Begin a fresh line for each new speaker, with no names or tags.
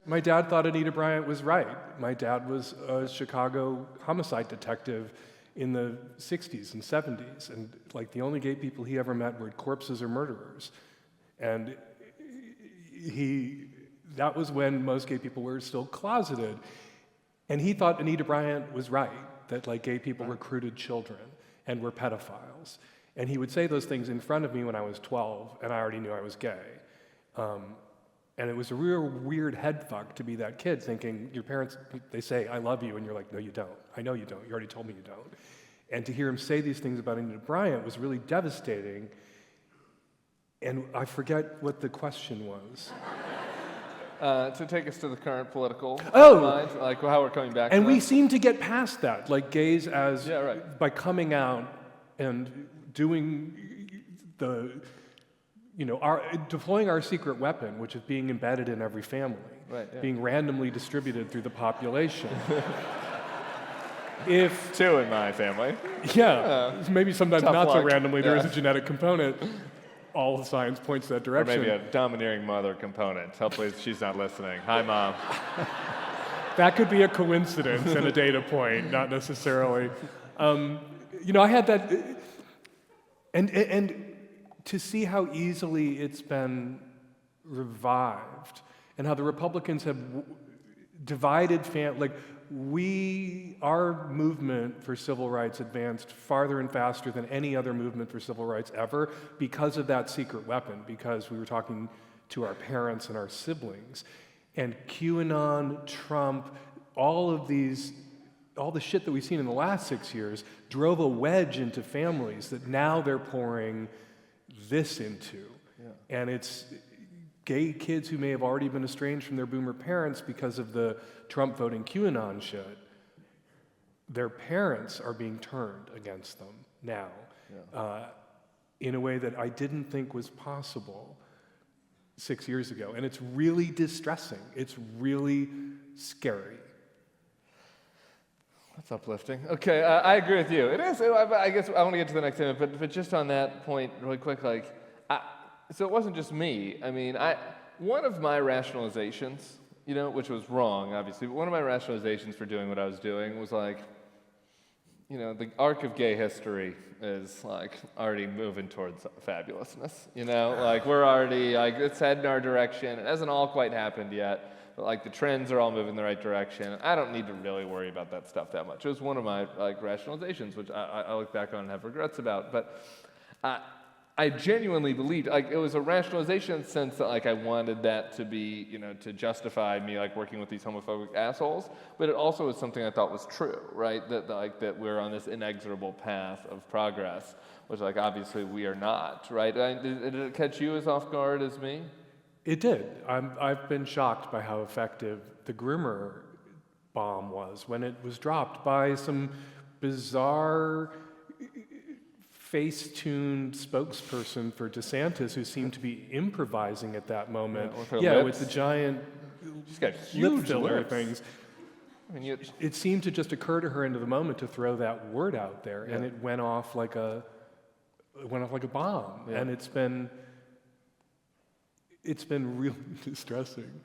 My dad thought Anita Bryant was right. My dad was a Chicago homicide detective in the 60s and 70s, and like the only gay people he ever met were corpses or murderers. And that was when most gay people were still closeted. And he thought Anita Bryant was right, that like gay people recruited children and were pedophiles. And he would say those things in front of me when I was 12, and I already knew I was gay. And it was a real weird head fuck to be that kid thinking, your parents, they say, I love you, and you're like, no, you don't. I know you don't. You already told me you don't. And to hear him say these things about Anita Bryant was really devastating. And I forget what the question was.
To take us to the current political mind, like how we're coming back
and
to
we
that.
seem to get past that, like gays as, by coming out and doing deploying our secret weapon, which is being embedded in every family, being randomly distributed through the population. If
2 in my family.
Maybe sometimes
Tough
not
luck.
so randomly, there is a genetic component. All the science points that
Or
direction.
maybe a domineering mother component. Hopefully she's not listening. Hi, Mom.
That could be a coincidence and a data point, not necessarily. I had that, and to see how easily it's been revived, and how the Republicans have divided our movement for civil rights advanced farther and faster than any other movement for civil rights ever because of that secret weapon, because we were talking to our parents and our siblings. And QAnon, Trump, all the shit that we've seen in the last 6 years drove a wedge into families that now they're pouring this into. And it's gay kids who may have already been estranged from their boomer parents because of the Trump voting QAnon shit. Their parents are being turned against them now in a way that I didn't think was possible 6 years ago. And it's really distressing. It's really scary.
That's uplifting. Okay, I agree with you. It is. I guess I want to get to the next thing, but just on that point, really quick, so it wasn't just me. I mean, one of my rationalizations, which was wrong, obviously, but one of my rationalizations for doing what I was doing was the arc of gay history is already moving towards fabulousness. We're already it's heading our direction. It hasn't all quite happened yet. But the trends are all moving in the right direction. I don't need to really worry about that stuff that much. It was one of my rationalizations, which I look back on and have regrets about. But I genuinely believed it was a rationalization in the sense that I wanted that to be to justify me working with these homophobic assholes. But it also was something I thought was true, right? That we're on this inexorable path of progress, which obviously we are not, right? Did it catch you as off guard as me?
It did. I've been shocked by how effective the groomer bomb was when it was dropped by some bizarre face-tuned spokesperson for DeSantis who seemed to be improvising at that moment. With the giant lip filler things. It seemed to just occur to her into the moment to throw that word out there, and it went off like a bomb. And it's been really distressing.